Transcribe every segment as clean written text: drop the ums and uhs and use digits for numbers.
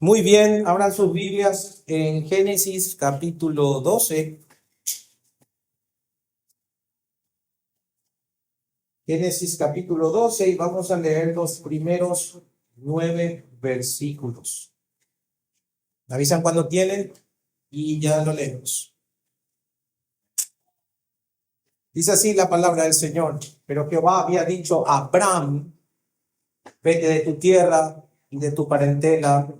Muy bien, abran sus Biblias en Génesis capítulo 12. Génesis capítulo 12 y vamos a leer los primeros 9 versículos. Me avisan cuando tienen y ya lo leemos. Dice así la palabra del Señor. Pero Jehová había dicho a Abraham: vete de tu tierra y de tu parentela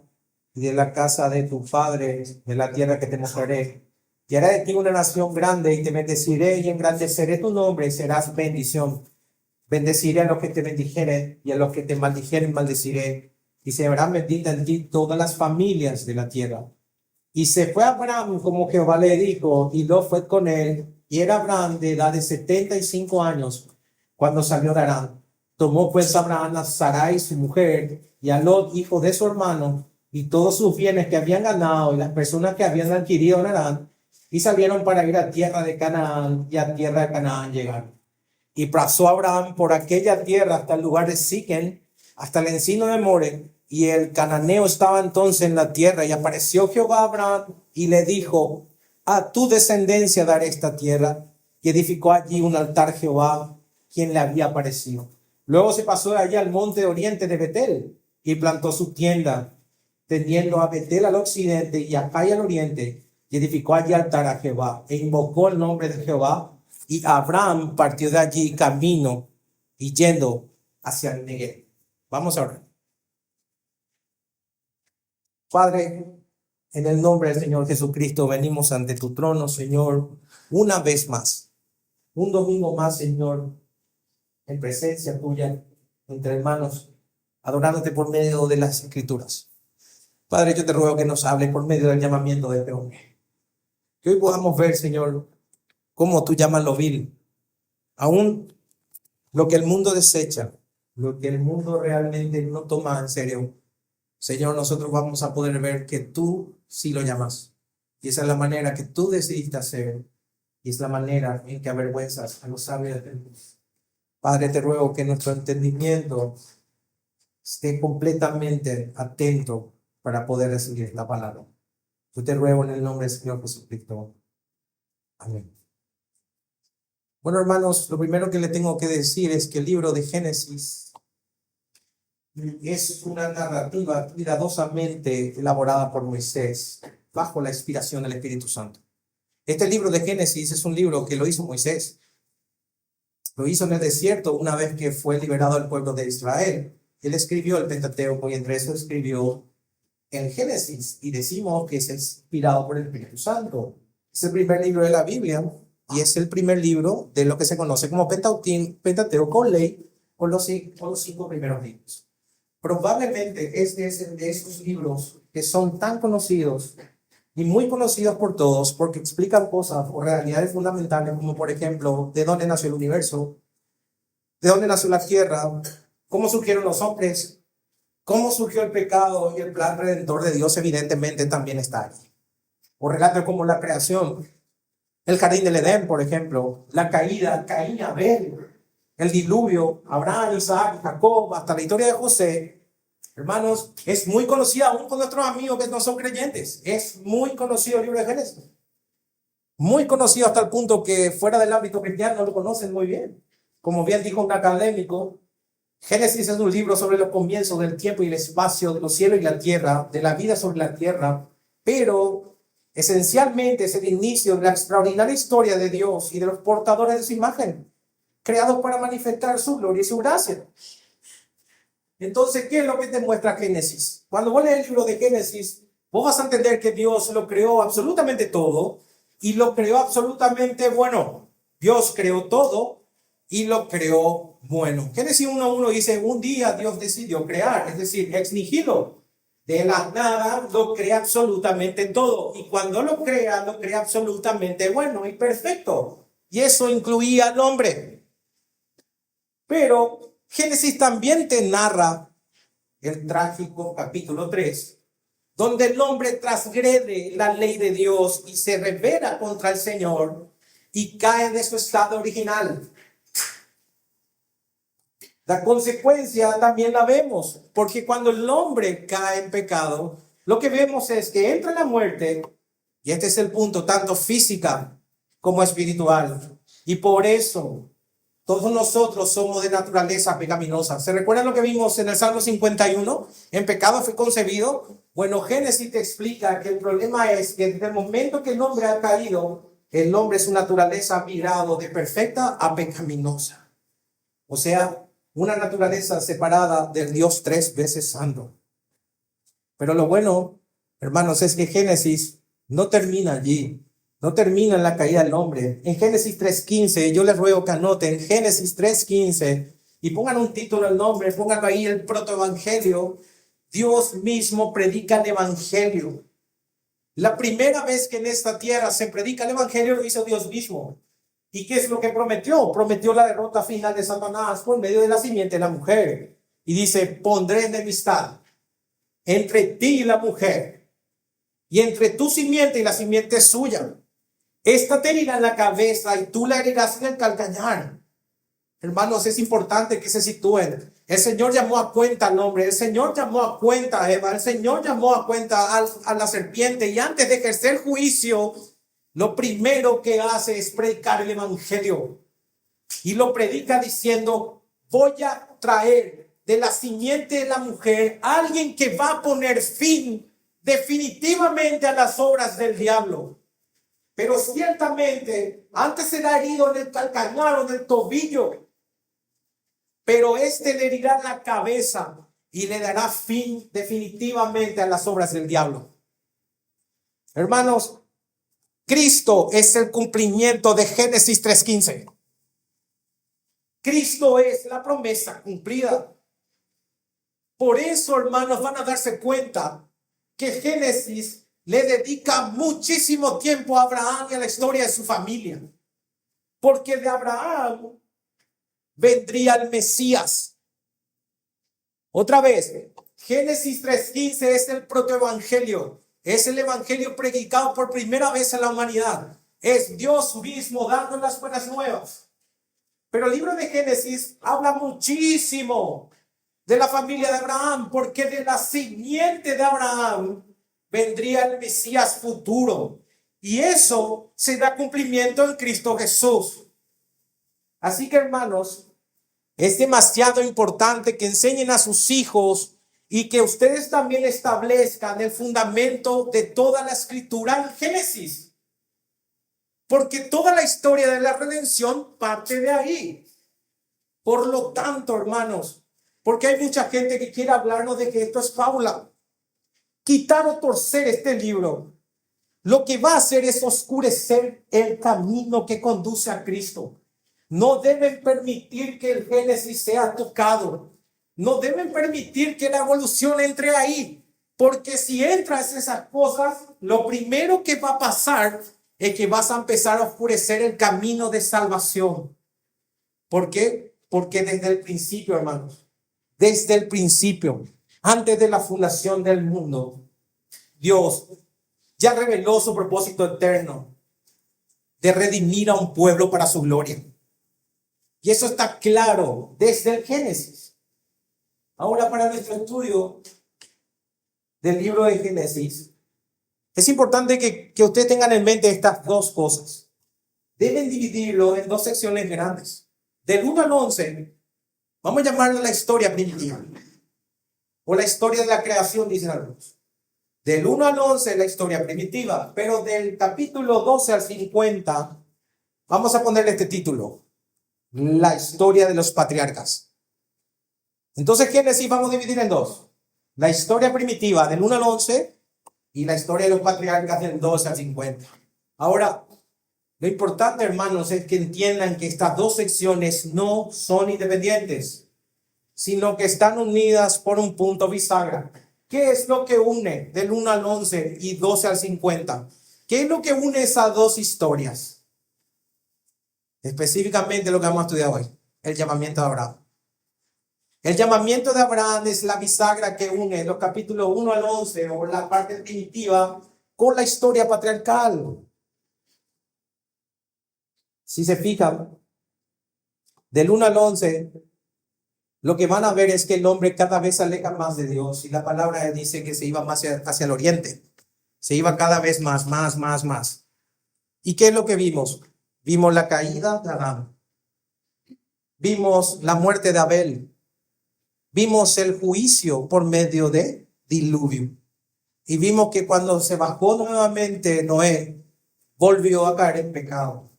y de la casa de tu padre, de la tierra que te mostraré. Y haré de ti una nación grande y te bendeciré y engrandeceré tu nombre y serás bendición. Bendeciré a los que te bendijeren y a los que te maldijeren maldeciré. Y serán benditas en ti todas las familias de la tierra. Y se fue Abraham como Jehová le dijo, y Lot fue con él. Y era Abraham de edad de 75 años cuando salió de Harán. Tomó pues Abraham a Sarai su mujer y a Lot hijo de su hermano y todos sus bienes que habían ganado y las personas que habían adquirido en Harán, y salieron para ir a tierra de Canaán, y a tierra de Canaán llegaron. Y pasó Abraham por aquella tierra hasta el lugar de Siquem, hasta el encino de More, y el cananeo estaba entonces en la tierra. Y apareció Jehová a Abraham y le dijo: a tu descendencia daré esta tierra. Y edificó allí un altar a Jehová, quien le había aparecido. Luego se pasó de allá al monte de oriente de Betel y plantó su tienda, tendiendo a Betel al occidente y a Hai al oriente, y edificó allí altar a Jehová e invocó el nombre de Jehová. Y Abraham partió de allí camino y yendo hacia el Negev. Vamos a orar. Padre, en el nombre del Señor Jesucristo, venimos ante tu trono, Señor, una vez más, un domingo más, Señor, en presencia tuya, entre hermanos, adorándote por medio de las Escrituras. Padre, yo te ruego que nos hables por medio del llamamiento de este hombre. Que hoy podamos ver, Señor, cómo tú llamas lo vil, aún lo que el mundo desecha, lo que el mundo realmente no toma en serio. Señor, nosotros vamos a poder ver que tú sí lo llamas. Y esa es la manera que tú decidiste hacer. Y es la manera en que avergüenzas a los sabios del mundo. Padre, te ruego que nuestro entendimiento esté completamente atento para poder recibir la palabra. Yo te ruego en el nombre del Señor Jesucristo. Amén. Bueno, hermanos, lo primero que le tengo que decir es que el libro de Génesis es una narrativa cuidadosamente elaborada por Moisés bajo la inspiración del Espíritu Santo. Este libro de Génesis es un libro que lo hizo Moisés. Lo hizo en el desierto una vez que fue liberado el pueblo de Israel. Él escribió el Pentateuco y entre eso escribió el Génesis, y decimos que es inspirado por el Espíritu Santo. Es el primer libro de la Biblia y es el primer libro de lo que se conoce como Pentateuco, ley, o los 5 primeros libros. Probablemente este es de esos libros que son tan conocidos y muy conocidos por todos porque explican cosas o realidades fundamentales, como por ejemplo, de dónde nació el universo, de dónde nació la tierra, cómo surgieron los hombres, cómo surgió el pecado, y el plan redentor de Dios evidentemente también está allí. O relatos como la creación, el jardín del Edén, por ejemplo, la caída, Caín y Abel, el diluvio, Abraham, Isaac, Jacob, hasta la historia de José. Hermanos, es muy conocida aún con nuestros amigos que no son creyentes. Es muy conocido el libro de Génesis. Muy conocido hasta el punto que fuera del ámbito cristiano lo conocen muy bien. Como bien dijo un académico, Génesis es un libro sobre los comienzos del tiempo y el espacio, de los cielos y la tierra, de la vida sobre la tierra, pero esencialmente es el inicio de la extraordinaria historia de Dios y de los portadores de su imagen, creados para manifestar su gloria y su gracia. Entonces, ¿qué es lo que te muestra Génesis? Cuando vos lees el libro de Génesis, vos vas a entender que Dios lo creó absolutamente todo y lo creó absolutamente bueno. Dios creó todo y lo creó bueno. Génesis 1:1 dice: un día Dios decidió crear, es decir, ex nihilo. De la nada lo crea absolutamente todo. Y cuando lo crea absolutamente bueno y perfecto. Y eso incluía al hombre. Pero Génesis también te narra el trágico capítulo 3, donde el hombre transgrede la ley de Dios y se rebela contra el Señor y cae de su estado original. La consecuencia también la vemos, porque cuando el hombre cae en pecado, lo que vemos es que entra la muerte, y este es el punto, tanto física como espiritual. Y por eso todos nosotros somos de naturaleza pecaminosa. ¿Se recuerdan lo que vimos en el Salmo 51? En pecado fue concebido. Bueno, Génesis te explica que el problema es que desde el momento que el hombre ha caído, el hombre, su naturaleza ha migrado de perfecta a pecaminosa. O sea, una naturaleza separada del Dios 3 veces santo. Pero lo bueno, hermanos, es que Génesis no termina allí. No termina en la caída del hombre. En Génesis 3:15, yo les ruego que anoten Génesis 3:15 y pongan un título, el nombre, pongan ahí el protoevangelio. Dios mismo predica el evangelio. La primera vez que en esta tierra se predica el evangelio lo hizo Dios mismo. ¿Y qué es lo que prometió? Prometió la derrota final de Satanás por medio de la simiente de la mujer. Y dice, pondré enemistad entre ti y la mujer, y entre tu simiente y la simiente suya. Esta te herirá en la cabeza y tú la herirás en el calcañar. Hermanos, es importante que se sitúen. El Señor llamó a cuenta al hombre, el Señor llamó a cuenta a Eva, el Señor llamó a cuenta a la serpiente, y antes de ejercer juicio, lo primero que hace es predicar el evangelio. Y lo predica diciendo, voy a traer de la simiente de la mujer a alguien que va a poner fin definitivamente a las obras del diablo. Pero ciertamente, antes será herido en el calcañar o en el tobillo, pero este le herirá la cabeza y le dará fin definitivamente a las obras del diablo. Hermanos, Cristo es el cumplimiento de Génesis 3:15. Cristo es la promesa cumplida. Por eso, hermanos, van a darse cuenta que Génesis le dedica muchísimo tiempo a Abraham y a la historia de su familia. Porque de Abraham vendría el Mesías. Otra vez, Génesis 3:15 es el protoevangelio. Es el evangelio predicado por primera vez en la humanidad. Es Dios mismo dando las buenas nuevas. Pero el libro de Génesis habla muchísimo de la familia de Abraham, porque de la simiente de Abraham vendría el Mesías futuro. Y eso se da cumplimiento en Cristo Jesús. Así que, hermanos, es demasiado importante que enseñen a sus hijos y que ustedes también establezcan el fundamento de toda la escritura en Génesis. Porque toda la historia de la redención parte de ahí. Por lo tanto, hermanos, porque hay mucha gente que quiere hablarnos de que esto es fábula. Quitar o torcer este libro, lo que va a hacer es oscurecer el camino que conduce a Cristo. No deben permitir que el Génesis sea tocado. No deben permitir que la evolución entre ahí. Porque si entras en esas cosas, lo primero que va a pasar es que vas a empezar a oscurecer el camino de salvación. ¿Por qué? Porque desde el principio, hermanos, desde el principio, antes de la fundación del mundo, Dios ya reveló su propósito eterno de redimir a un pueblo para su gloria. Y eso está claro desde el Génesis. Ahora, para nuestro estudio del libro de Génesis, es importante que ustedes tengan en mente estas dos cosas. Deben dividirlo en dos secciones grandes. Del 1 al 11, vamos a llamarlo la historia primitiva, o la historia de la creación, dicen algunos. Del 1 al 11, la historia primitiva, pero del capítulo 12 al 50, vamos a ponerle este título: la historia de los patriarcas. Entonces, Génesis vamos a dividir en dos: la historia primitiva del 1 al 11 y la historia de los patriarcas del 12 al 50. Ahora, lo importante, hermanos, es que entiendan que estas dos secciones no son independientes, sino que están unidas por un punto bisagra. ¿Qué es lo que une del 1 al 11 y 12 al 50? ¿Qué es lo que une esas dos historias? Específicamente lo que vamos a estudiar hoy: el llamamiento de Abraham. El llamamiento de Abraham es la bisagra que une los capítulos 1 al 11, o la parte primitiva, con la historia patriarcal. Si se fijan, del 1 al 11 lo que van a ver es que el hombre cada vez se aleja más de Dios y la palabra dice que se iba más hacia el oriente. Se iba cada vez más. ¿Y qué es lo que vimos? Vimos la caída de Adán. Vimos la muerte de Abel. Vimos el juicio por medio de diluvio. Y vimos que cuando se bajó nuevamente Noé, volvió a caer en pecado.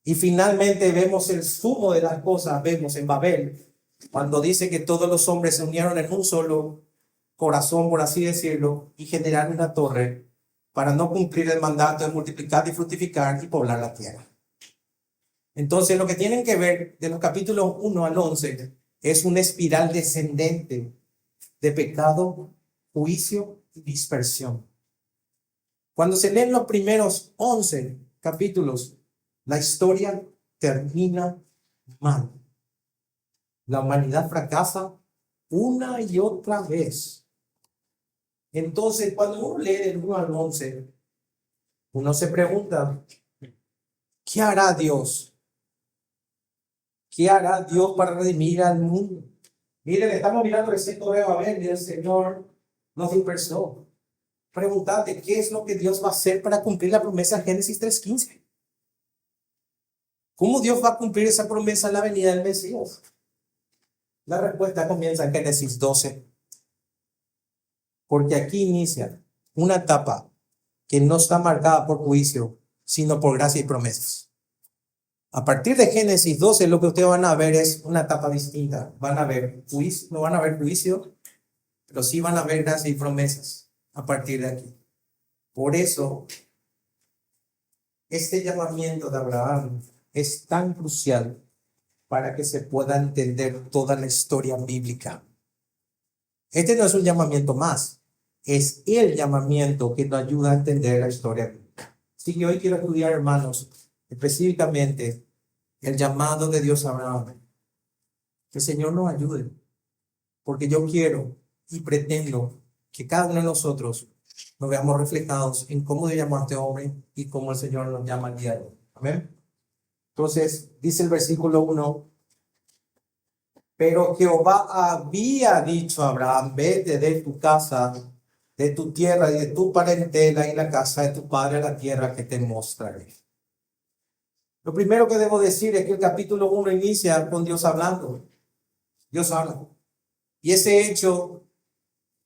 Y finalmente vemos el sumo de las cosas, vemos en Babel, cuando dice que todos los hombres se unieron en un solo corazón, por así decirlo, y generaron una torre para no cumplir el mandato de multiplicar y fructificar y poblar la tierra. Entonces, lo que tienen que ver de los capítulos 1 al 11 es una espiral descendente de pecado, juicio y dispersión. Cuando se leen los primeros 11 capítulos, la historia termina mal. La humanidad fracasa una y otra vez. Entonces, cuando uno lee del 1 al 11, uno se pregunta, ¿qué hará Dios? ¿Qué hará Dios para redimir al mundo? Miren, estamos mirando el sector de Babel y el Señor nos dispersó. Preguntate, ¿qué es lo que Dios va a hacer para cumplir la promesa de Génesis 3:15? ¿Cómo Dios va a cumplir esa promesa en la venida del Mesías? La respuesta comienza en Génesis 12. Porque aquí inicia una etapa que no está marcada por juicio, sino por gracia y promesas. A partir de Génesis 12, lo que ustedes van a ver es una etapa distinta. Van a ver juicio, no van a ver juicio, pero sí van a ver gracia y promesas a partir de aquí. Por eso, este llamamiento de Abraham es tan crucial para que se pueda entender toda la historia bíblica. Este no es un llamamiento más, es el llamamiento que nos ayuda a entender la historia bíblica. Así que hoy quiero estudiar, hermanos, específicamente el llamado de Dios a Abraham. Que el Señor nos ayude, porque yo quiero y pretendo que cada uno de nosotros nos veamos reflejados en cómo Dios llamó a este hombre y cómo el Señor nos llama al día de hoy. Amén. Entonces, dice el versículo 1, pero Jehová había dicho a Abraham, vete de tu casa, de tu tierra y de tu parentela y la casa de tu padre a la tierra que te mostraré. Lo primero que debo decir es que el capítulo 1 inicia con Dios hablando. Dios habla. Y ese hecho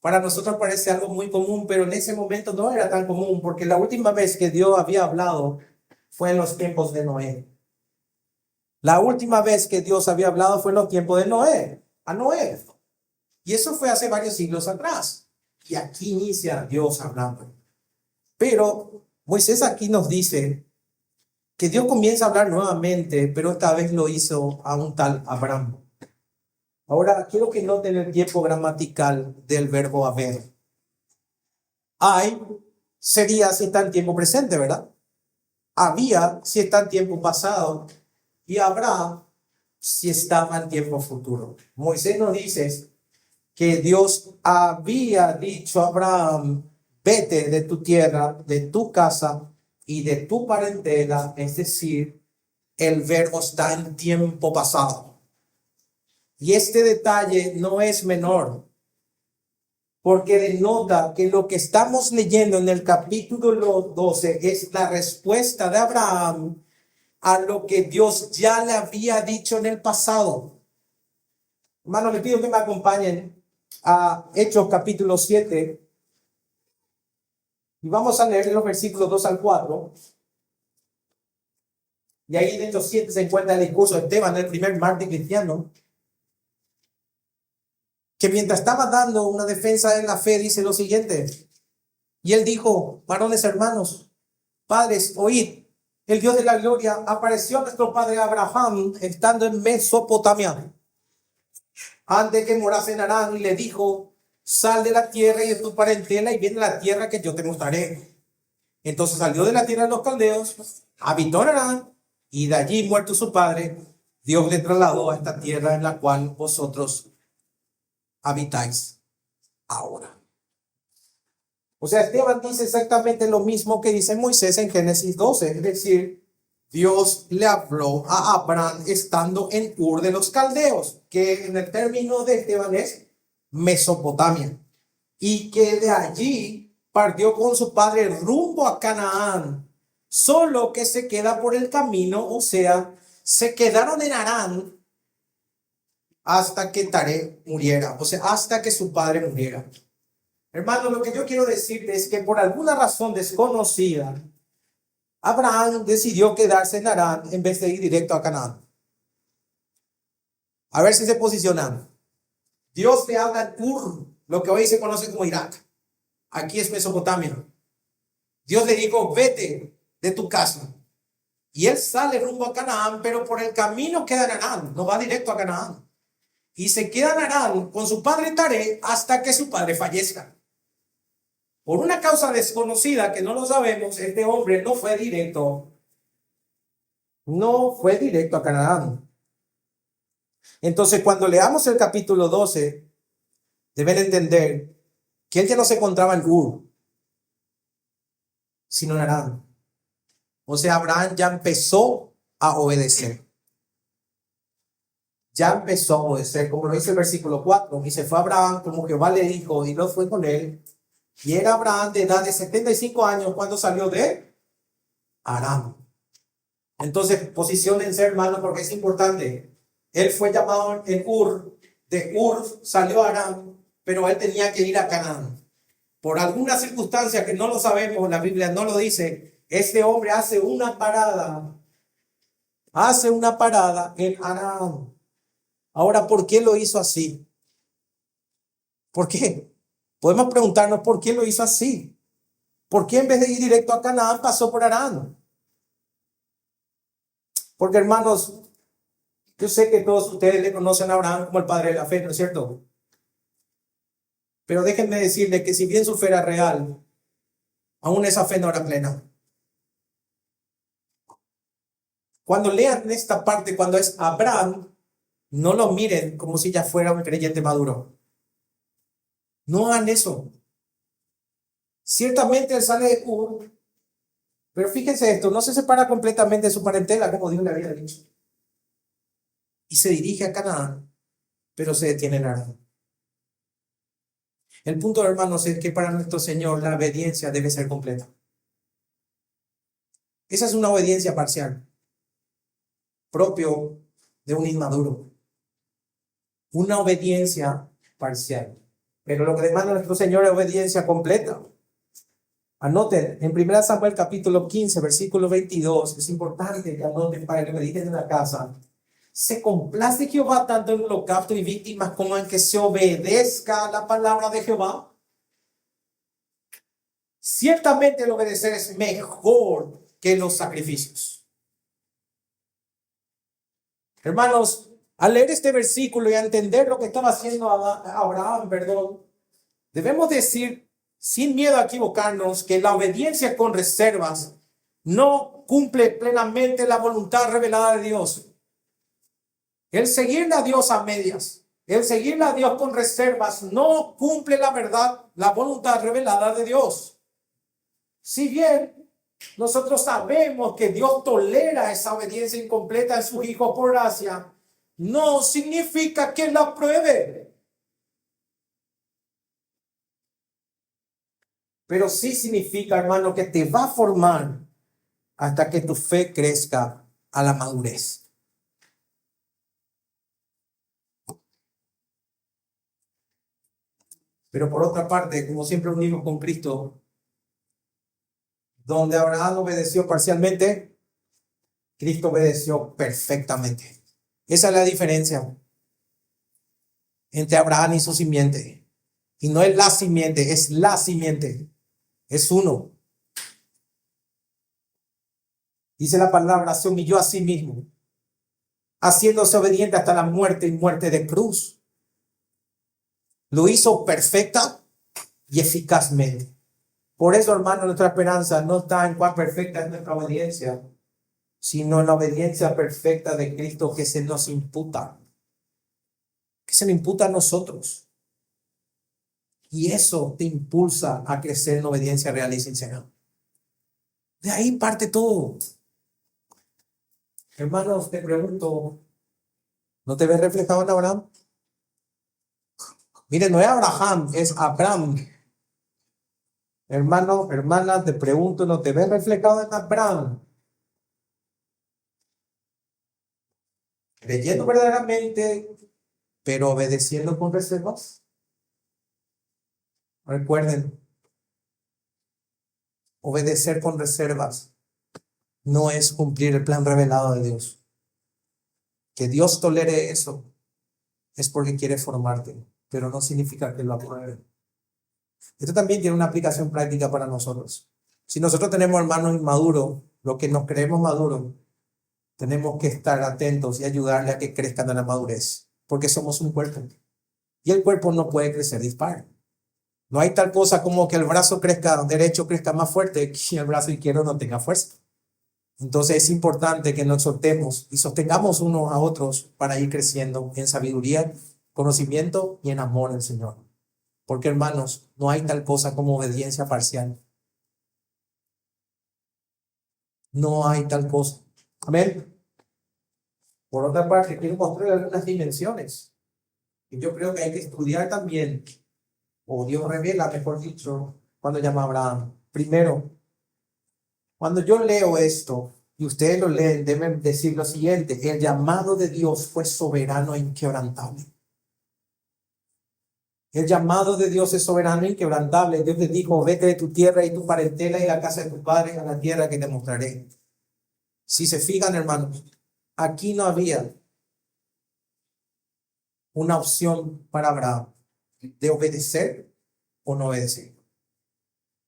para nosotros parece algo muy común, pero en ese momento no era tan común, porque la última vez que Dios había hablado fue en los tiempos de Noé. La última vez que Dios había hablado fue en los tiempos de Noé, a Noé. Y eso fue hace varios siglos atrás. Y aquí inicia Dios hablando. Pero Moisés aquí nos dice que Dios comienza a hablar nuevamente, pero esta vez lo hizo a un tal Abraham. Ahora, quiero que noten el tiempo gramatical del verbo haber. Hay sería si está en tiempo presente, ¿verdad? Había si está en tiempo pasado. Y habrá si estaba en tiempo futuro. Moisés nos dice que Dios había dicho a Abraham, vete de tu tierra, de tu casa y de tu parentela, es decir, el verbo está en tiempo pasado. Y este detalle no es menor, porque denota que lo que estamos leyendo en el capítulo 12 es la respuesta de Abraham a lo que Dios ya le había dicho en el pasado. Hermanos, les pido que me acompañen a Hechos capítulo 7 y vamos a leer los versículos 2 al 4. Y ahí en Hechos 7 se encuentra el discurso de Esteban, el primer mártir cristiano, que mientras estaba dando una defensa de la fe dice lo siguiente: y él dijo, varones hermanos, padres, oíd, el Dios de la gloria apareció a nuestro padre Abraham estando en Mesopotamia, antes que morase en Harán, y le dijo, sal de la tierra y de tu parentela y viene a la tierra que yo te mostraré. Entonces salió de la tierra de los caldeos, habitó en Harán, y de allí, muerto su padre, Dios le trasladó a esta tierra en la cual vosotros habitáis ahora. O sea, Esteban dice exactamente lo mismo que dice Moisés en Génesis 12, es decir, Dios le habló a Abraham estando en Ur de los Caldeos, que en el término de Esteban es Mesopotamia, y que de allí partió con su padre rumbo a Canaán, solo que se queda por el camino, o sea, se quedaron en Harán hasta que Taré muriera, o sea, hasta que su padre muriera. Hermano, lo que yo quiero decirte es que por alguna razón desconocida, Abraham decidió quedarse en Harán en vez de ir directo a Canaán. A ver si se posicionan. Dios le habla en Ur, lo que hoy se conoce como Irak. Aquí es Mesopotamia. Dios le dijo, vete de tu casa. Y él sale rumbo a Canaán, pero por el camino queda en Harán, no va directo a Canaán. Y se queda en Harán con su padre Taré hasta que su padre fallezca. Por una causa desconocida que no lo sabemos, este hombre no fue directo a Canaán. Entonces, cuando leamos el capítulo 12, deben entender que él ya no se encontraba en Ur, sino en Harán. O sea, Abraham ya empezó a obedecer. Ya empezó a obedecer, como lo dice el versículo 4. Y se fue Abraham como Jehová le dijo, y no fue con él. Y era Abraham de edad de 75 años cuando salió de Harán. Entonces, posiciónense, hermano, porque es importante. Él fue llamado en Ur, de Ur salió a Harán, pero él tenía que ir a Canaán. Por alguna circunstancia que no lo sabemos, la Biblia no lo dice, este hombre hace una parada en Harán. Ahora, ¿por qué lo hizo así? ¿Por qué? Podemos preguntarnos por qué lo hizo así. ¿Por qué en vez de ir directo a Canaán pasó por Harán? Porque, hermanos, yo sé que todos ustedes le conocen a Abraham como el padre de la fe, ¿no es cierto? Pero déjenme decirles que si bien su fe era real, aún esa fe no era plena. Cuando lean esta parte, cuando es Abraham, no lo miren como si ya fuera un creyente maduro. No hagan eso. Ciertamente él sale de Ur, pero fíjense esto, no se separa completamente de su parentela, como Dios le había dicho. Y se dirige a Canaán, pero se detiene en Harán. El punto, hermanos, es que para nuestro Señor la obediencia debe ser completa. Esa es una obediencia parcial, propio de un inmaduro. Una obediencia parcial. Pero lo que demanda nuestro Señor es obediencia completa. Anoten, en 1 Samuel capítulo 15, versículo 22, es importante que anoten para que mediten en la casa. Se complace Jehová tanto en holocausto y víctimas como en que se obedezca la palabra de Jehová. Ciertamente el obedecer es mejor que los sacrificios. Hermanos, al leer este versículo y a entender lo que estaba haciendo Abraham, debemos decir, sin miedo a equivocarnos, que la obediencia con reservas no cumple plenamente la voluntad revelada de Dios. El seguirle a Dios a medias, el seguirle a Dios con reservas, no cumple la verdad, la voluntad revelada de Dios. Si bien nosotros sabemos que Dios tolera esa obediencia incompleta en sus hijos por gracia, no significa que la apruebe. Pero sí significa, hermano, que te va a formar hasta que tu fe crezca a la madurez. Pero por otra parte, como siempre unimos con Cristo, donde Abraham obedeció parcialmente, Cristo obedeció perfectamente. Esa es la diferencia entre Abraham y su simiente. Y no es la simiente, es la simiente. Es uno. Dice la palabra, se humilló a sí mismo, haciéndose obediente hasta la muerte y muerte de cruz. Lo hizo perfecta y eficazmente. Por eso, hermano, nuestra esperanza no está en cuán perfecta es nuestra obediencia, sino en la obediencia perfecta de Cristo que se nos imputa. Que se nos imputa a nosotros. Y eso te impulsa a crecer en obediencia real y sincera. De ahí parte todo. Hermanos, te pregunto, ¿no te ves reflejado en Abraham? Mire, no es Abraham, es Abraham. Hermano, hermana, te pregunto, ¿no te ves reflejado en Abraham? Creyendo verdaderamente, pero obedeciendo con reservas. Recuerden, obedecer con reservas no es cumplir el plan revelado de Dios. Que Dios tolere eso es porque quiere formarte, pero no significa que lo apruebe. Esto también tiene una aplicación práctica para nosotros. Si nosotros tenemos hermanos inmaduros, los que nos creemos maduros, tenemos que estar atentos y ayudarle a que crezcan en la madurez, porque somos un cuerpo. Y el cuerpo no puede crecer dispar. No hay tal cosa como que el brazo crezca derecho, crezca más fuerte, y el brazo izquierdo no tenga fuerza. Entonces es importante que nos soltemos y sostengamos unos a otros para ir creciendo en sabiduría, conocimiento y en amor al Señor. Porque, hermanos, no hay tal cosa como obediencia parcial. No hay tal cosa. Amén. Por otra parte, quiero mostrar algunas dimensiones. Y yo creo que hay que estudiar también, o Dios revela, mejor dicho, cuando llama a Abraham. Primero, cuando yo leo esto, y ustedes lo leen, deben decir lo siguiente: el llamado de Dios fue soberano e inquebrantable. El llamado de Dios es soberano e inquebrantable. Dios le dijo: vete de tu tierra y tu parentela y la casa de tu padre a la tierra que te mostraré. Si se fijan, hermanos, aquí no había una opción para Abraham de obedecer o no obedecer.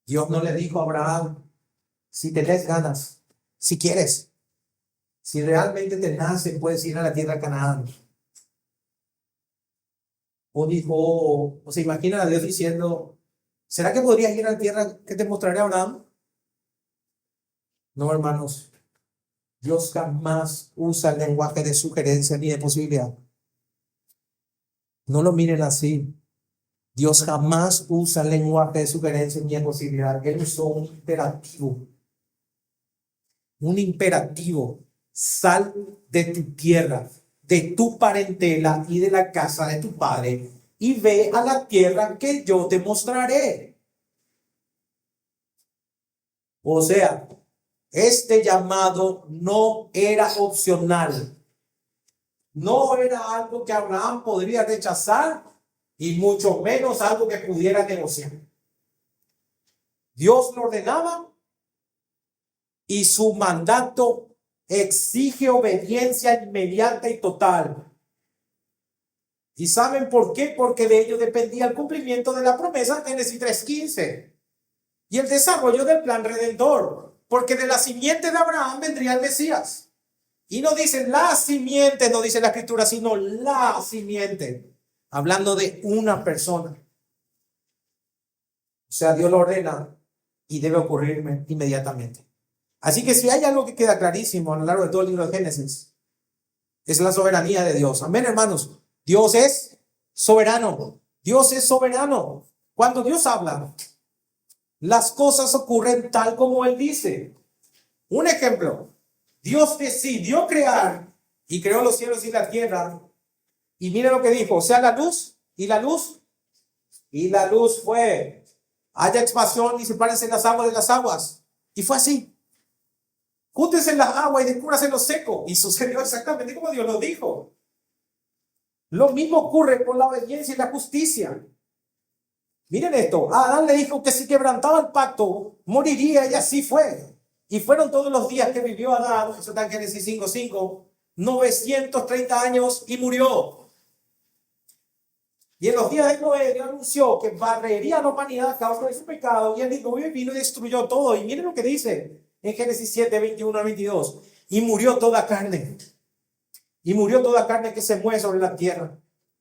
Dios no le dijo a Abraham: si tenés ganas, si quieres, si realmente te nace, puedes ir a la tierra de Canaán. O dijo, o se imagina a Dios diciendo: ¿será que podrías ir a la tierra que te mostraré a Abraham? No, hermanos. Dios jamás usa el lenguaje de sugerencia ni de posibilidad. No lo miren así. Dios jamás usa el lenguaje de sugerencia ni de posibilidad. Él usó un imperativo. Un imperativo. Sal de tu tierra, de tu parentela y de la casa de tu padre y ve a la tierra que yo te mostraré. O sea, este llamado no era opcional. No era algo que Abraham podría rechazar y mucho menos algo que pudiera negociar. Dios lo ordenaba y su mandato exige obediencia inmediata y total. ¿Y saben por qué? Porque de ello dependía el cumplimiento de la promesa de Génesis 3:15 y el desarrollo del plan redentor, porque de la simiente de Abraham vendría el Mesías. Y no dice la simiente, no dice la escritura, sino la simiente, hablando de una persona. O sea, Dios lo ordena y debe ocurrir inmediatamente. Así que si hay algo que queda clarísimo a lo largo de todo el libro de Génesis, es la soberanía de Dios. Amén, hermanos. Dios es soberano. Dios es soberano. Cuando Dios habla, las cosas ocurren tal como Él dice. Un ejemplo: Dios decidió crear y creó los cielos y la tierra. Y mire lo que dijo: sea la luz, y la luz, y la luz fue. Haya expansión y sepárense las aguas de las aguas. Y fue así. Júntense las aguas y descúbrase lo seco. Y sucedió exactamente como Dios lo dijo. Lo mismo ocurre con la obediencia y la justicia. Miren esto: a Adán le dijo que si quebrantaba el pacto, moriría, y así fue. Y fueron todos los días que vivió Adán, eso está en Génesis 5:5, 930 años y murió. Y en los días de Noé, Dios anunció que barrería a la humanidad a causa de su pecado, y el diluvio vino y destruyó todo. Y miren lo que dice en Génesis 7:21-22. Y murió toda carne. Y murió toda carne que se mueve sobre la tierra.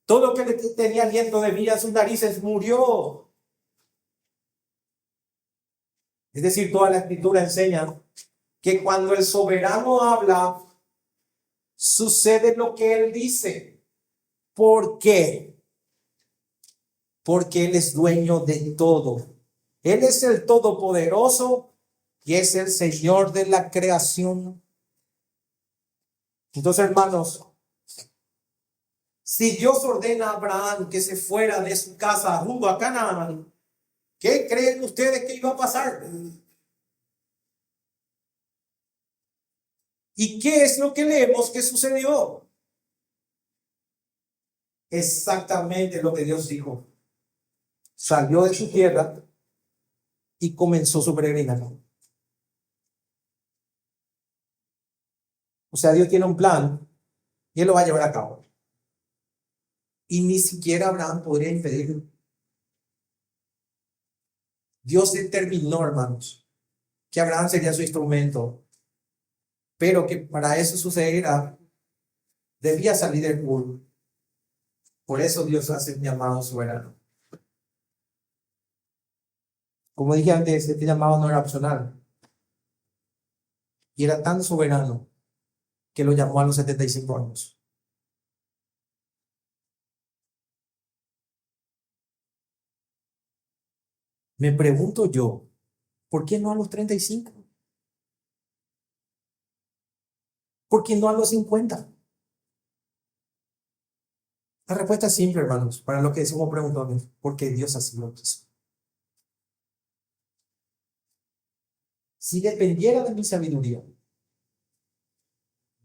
Todo lo que tenía aliento de vida en sus narices murió. Es decir, toda la escritura enseña que cuando el soberano habla, sucede lo que él dice. ¿Por qué? Porque Él es dueño de todo. Él es el Todopoderoso y es el Señor de la creación. Entonces, hermanos, si Dios ordena a Abraham que se fuera de su casa rumbo a Canaán, ¿qué creen ustedes que iba a pasar? ¿Y qué es lo que leemos que sucedió? Exactamente lo que Dios dijo. Salió de su tierra y comenzó su peregrinaje. O sea, Dios tiene un plan y Él lo va a llevar a cabo. Y ni siquiera Abraham podría impedirlo. Dios determinó, hermanos, que Abraham sería su instrumento, pero que para eso sucediera, debía salir del Ur. Por eso Dios hace un llamado soberano. Como dije antes, este llamado no era opcional. Y era tan soberano que lo llamó a los 75 años. Me pregunto yo, ¿por qué no a los 35? ¿Por qué no a los 50? La respuesta es simple, hermanos, para lo que decimos preguntones, porque Dios así lo quiso. Si dependiera de mi sabiduría,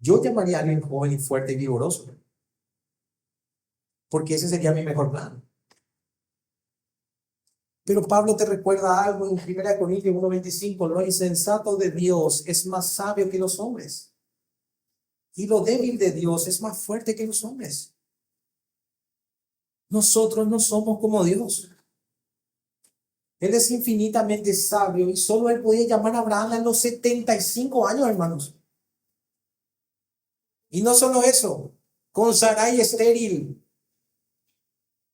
yo llamaría a alguien joven y fuerte y vigoroso, porque ese sería mi mejor plan. Pero Pablo te recuerda algo en 1 Corintios 1:25, lo insensato de Dios es más sabio que los hombres, y lo débil de Dios es más fuerte que los hombres. Nosotros no somos como Dios. Él es infinitamente sabio y solo Él podía llamar a Abraham a los 75 años, hermanos. Y no solo eso, con Sarai estéril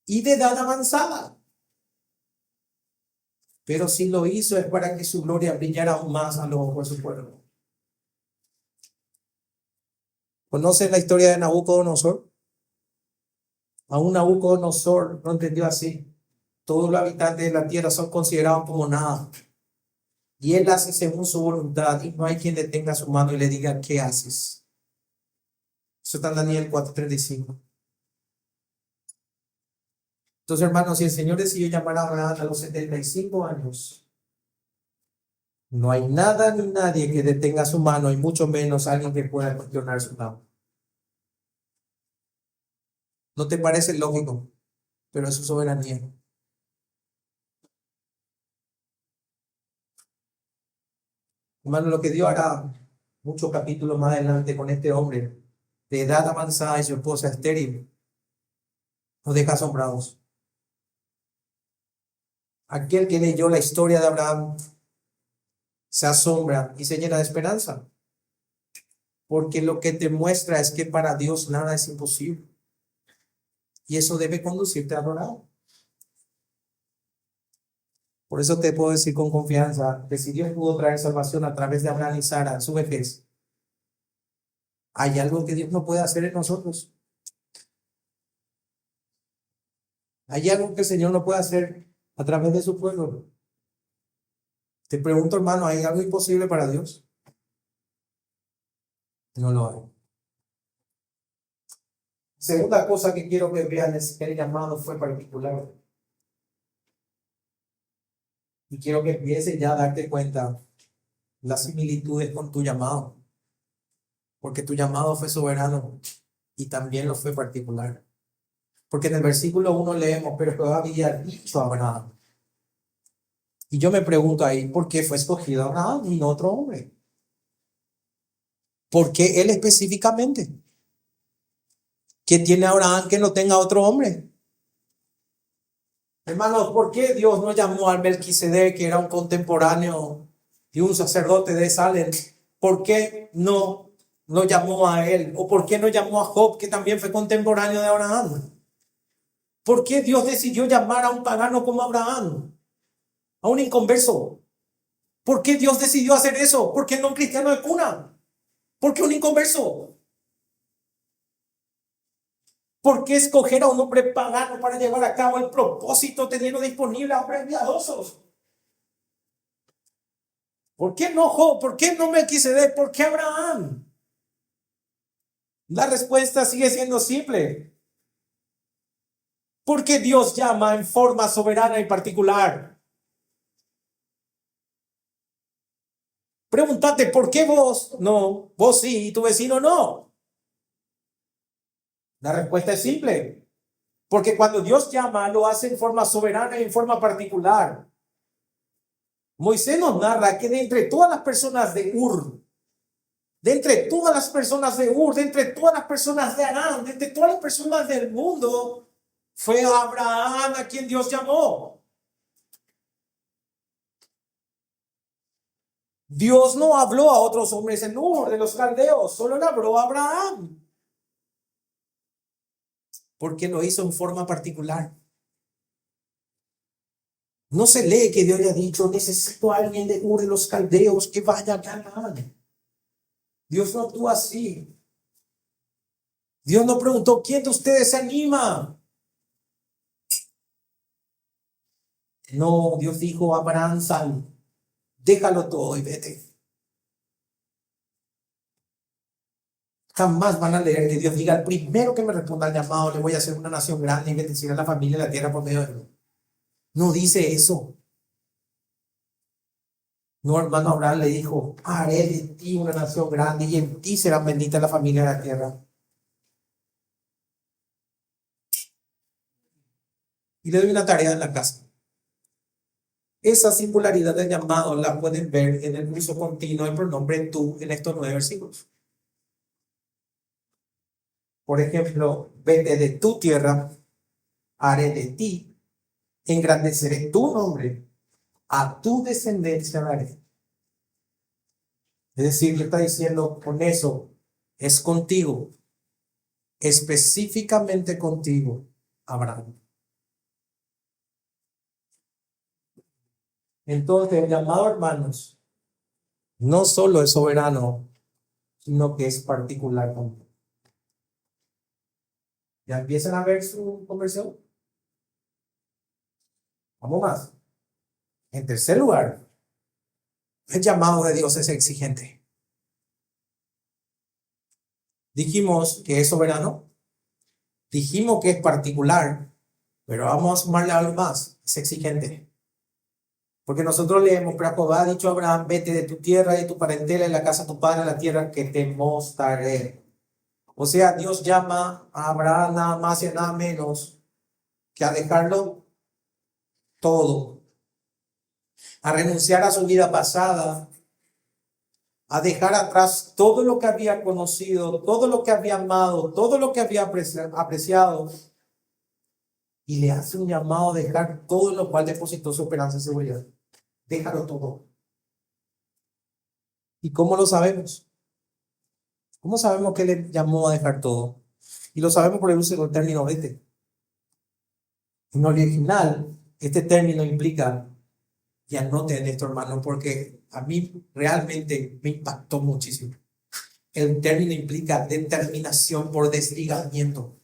y de edad avanzada. Pero si lo hizo es para que su gloria brillara aún más a los ojos de su pueblo. ¿Conocen la historia de Nabucodonosor? Aún Nabucodonosor no entendió así. Todos los habitantes de la tierra son considerados como nada. Y él hace según su voluntad y no hay quien detenga su mano y le diga, ¿qué haces? Eso está en Daniel 4:35. Entonces, hermanos, si el Señor decidió llamar a Abraham a los 75 años, no hay nada ni nadie que detenga su mano y mucho menos alguien que pueda cuestionar su mano. ¿No te parece lógico? Pero es su soberanía. Hermano, lo que Dios hará muchos capítulos más adelante con este hombre de edad avanzada y su esposa estéril, nos deja asombrados. Aquel que leyó la historia de Abraham se asombra y se llena de esperanza, porque lo que te muestra es que para Dios nada es imposible. Y eso debe conducirte a adorar. Por eso te puedo decir con confianza que si Dios pudo traer salvación a través de Abraham y Sara en su vejez, hay algo que Dios no puede hacer en nosotros. Hay algo que el Señor no puede hacer a través de su pueblo. Te pregunto, hermano, ¿hay algo imposible para Dios? No lo hay. Segunda cosa que quiero que vean es que el llamado fue particular. Y quiero que empieces ya a darte cuenta las similitudes con tu llamado. Porque tu llamado fue soberano y también lo fue particular. Porque en el versículo 1 leemos, pero Jehová había dicho a Abraham. Y yo me pregunto ahí, ¿por qué fue escogido Abraham y no otro hombre? ¿Por qué él específicamente? ¿Qué tiene Abraham que no tenga otro hombre? Hermanos, ¿por qué Dios no llamó al Melquisedec, que era un contemporáneo y un sacerdote de Salem? ¿Por qué no lo llamó a él? ¿O por qué no llamó a Job, que también fue contemporáneo de Abraham? ¿Por qué Dios decidió llamar a un pagano como Abraham? A un inconverso. ¿Por qué Dios decidió hacer eso? ¿Por qué no un cristiano de cuna? ¿Por qué un inconverso? ¿Por qué escoger a un hombre pagano para llevar a cabo el propósito teniendo disponible a hombres piadosos? ¿Por qué no Job? ¿Por qué no Melquisedec? ¿Por qué Abraham? La respuesta sigue siendo simple. Porque Dios llama en forma soberana y particular. Pregúntate, ¿por qué vos no? Vos sí y tu vecino no. La respuesta es simple. Porque cuando Dios llama, lo hace en forma soberana y en forma particular. Moisés nos narra que de entre todas las personas de Ur, de entre todas las personas de Ur, de entre todas las personas de Arán, de entre todas las personas del mundo, fue Abraham a quien Dios llamó. Dios no habló a otros hombres en Ur, de los caldeos, solo le habló a Abraham. Porque lo hizo en forma particular. No se lee que Dios haya dicho, necesito a alguien de Ur de los caldeos que vaya a Canaán. Dios no actuó así. Dios no preguntó, ¿quién de ustedes se anima? No, Dios dijo, Abraham, sal, déjalo todo y vete. Jamás van a leer que Dios diga, el primero que me responda al llamado, le voy a hacer una nación grande y bendecir a la familia de la tierra por medio de él. No dice eso. No, hermano, Abraham le dijo, haré de ti una nación grande y en ti será bendita la familia de la tierra. Y le doy una tarea en la casa. Esa singularidad del llamado la pueden ver en el uso continuo del pronombre tú en estos 9 versículos. Por ejemplo, vete de tu tierra, haré de ti, engrandeceré tu nombre, a tu descendencia daré. Es decir, le está diciendo con eso, es contigo, específicamente contigo, Abraham. Entonces, el llamado, hermanos, no solo es soberano, sino que es particular contigo. ¿Ya empiezan a ver su conversión? Vamos más. En tercer lugar, el llamado de Dios es exigente. Dijimos que es soberano, dijimos que es particular, pero vamos a sumarle algo más, es exigente. Porque nosotros leemos, pero Jehová ha dicho a Abraham, vete de tu tierra y de tu parentela en la casa de tu padre, la tierra que te mostraré. O sea, Dios llama a Abraham nada más y nada menos que a dejarlo todo, a renunciar a su vida pasada, a dejar atrás todo lo que había conocido, todo lo que había amado, todo lo que había apreciado, y le hace un llamado a dejar todo en lo cual depositó su esperanza y seguridad. Déjalo todo. ¿Y cómo lo sabemos? ¿Cómo sabemos que le llamó a dejar todo? Y lo sabemos por el uso del término vete. En original, este término implica, y anoten esto, hermano, porque a mí realmente me impactó muchísimo. El término implica determinación por desligamiento.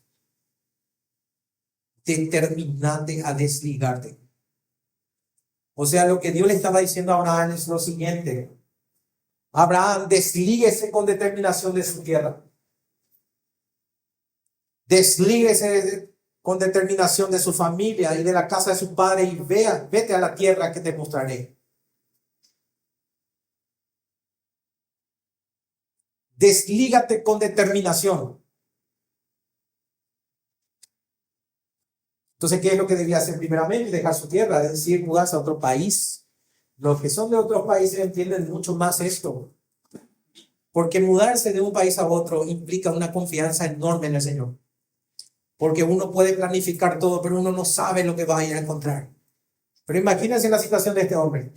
Determinante a desligarte. O sea, lo que Dios le estaba diciendo a Abraham es lo siguiente. Abraham, deslíguese con determinación de su tierra. Deslíguese con determinación de su familia y de la casa de su padre y vete a la tierra que te mostraré. Deslígate con determinación. Entonces, ¿qué es lo que debía hacer primeramente? Dejar su tierra, es decir, mudarse a otro país. Los que son de otros países entienden mucho más esto. Porque mudarse de un país a otro implica una confianza enorme en el Señor. Porque uno puede planificar todo, pero uno no sabe lo que va a ir a encontrar. Pero imagínense la situación de este hombre.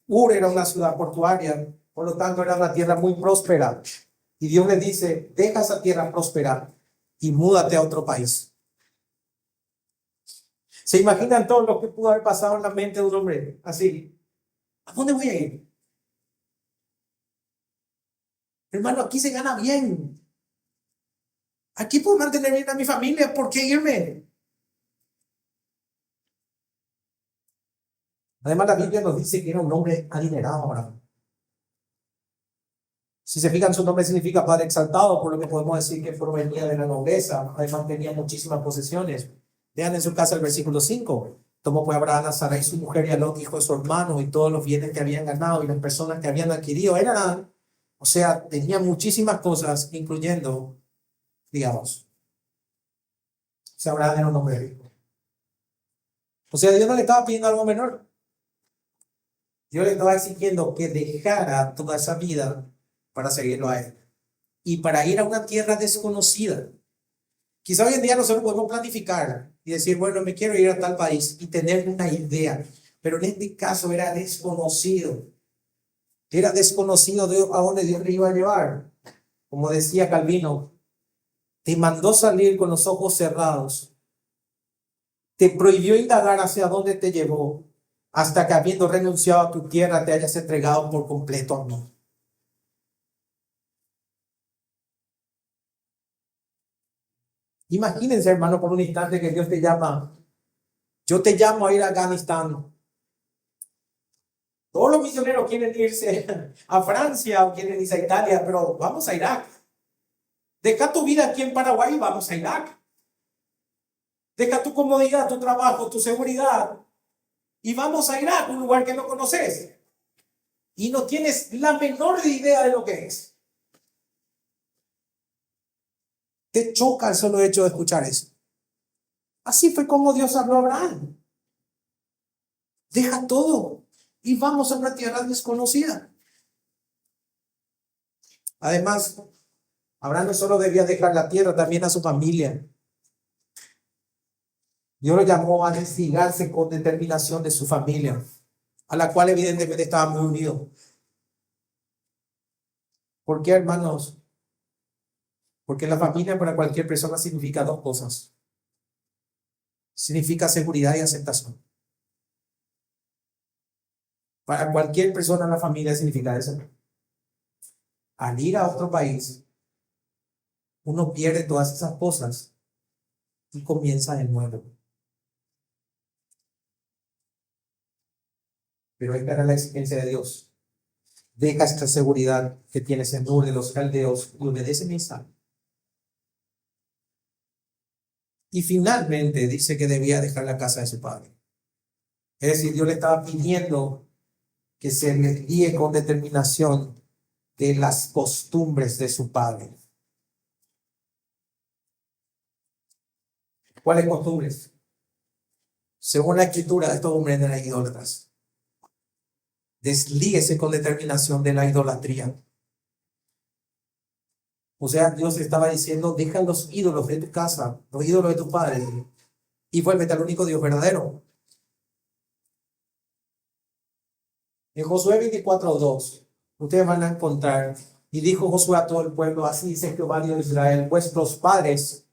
Ur era una ciudad portuaria, por lo tanto era una tierra muy próspera. Y Dios le dice, deja esa tierra próspera y múdate a otro país. ¿Se imaginan todo lo que pudo haber pasado en la mente de un hombre así? ¿A dónde voy a ir? Hermano, aquí se gana bien. Aquí puedo mantener bien a mi familia. ¿Por qué irme? Además, la Biblia nos dice que era un hombre adinerado ahora. Si se fijan, su nombre significa Padre exaltado, por lo que podemos decir que provenía de la nobleza. Además tenía muchísimas posesiones. Vean en su casa el versículo 5. Tomó pues Abraham a Sara y su mujer y a Lot, hijo de su hermano, y todos los bienes que habían ganado y las personas que habían adquirido. O sea, tenía muchísimas cosas, incluyendo, digamos, o sea, Abraham era un hombre rico. O sea, Dios no le estaba pidiendo algo menor. Dios le estaba exigiendo que dejara toda esa vida para seguirlo a él y para ir a una tierra desconocida. Quizá hoy en día nosotros podemos planificar y decir, bueno, me quiero ir a tal país y tener una idea, pero en este caso era desconocido. Era desconocido de a dónde Dios le iba a llevar. Como decía Calvino, te mandó salir con los ojos cerrados, te prohibió indagar hacia dónde te llevó, hasta que habiendo renunciado a tu tierra te hayas entregado por completo a mí. Imagínense, hermano, por un instante que Dios te llama. Yo te llamo a ir a Afganistán. Todos los misioneros quieren irse a Francia o quieren irse a Italia, pero vamos a Irak. Deja tu vida aquí en Paraguay y vamos a Irak. Deja tu comodidad, tu trabajo, tu seguridad y vamos a Irak, un lugar que no conoces y no tienes la menor idea de lo que es. Te choca el solo hecho de escuchar eso. Así fue como Dios habló a Abraham. Deja todo y vamos a una tierra desconocida. Además, Abraham no solo debía dejar la tierra, también a su familia. Dios lo llamó a desligarse con determinación de su familia, a la cual evidentemente estaba muy unido. ¿Por qué, hermanos? Porque la familia para cualquier persona significa dos cosas. Significa seguridad y aceptación. Para cualquier persona la familia significa eso. Al ir a otro país, uno pierde todas esas cosas y comienza de nuevo. Pero esta era la exigencia de Dios. Deja esta seguridad que tienes en Ur de los caldeos y obedece mi mensaje. Y finalmente dice que debía dejar la casa de su padre. Es decir, Dios le estaba pidiendo que se desvíe con determinación de las costumbres de su padre. ¿Cuáles costumbres? Según la escritura, estos hombres eran idólatras. Deslíguese con determinación de la idolatría. O sea, Dios estaba diciendo, deja los ídolos de tu casa, los ídolos de tu padre, y vuélvete al único Dios verdadero. En Josué 24:2, ustedes van a encontrar, y dijo Josué a todo el pueblo, así dice Jehová Dios de Israel, vuestros padres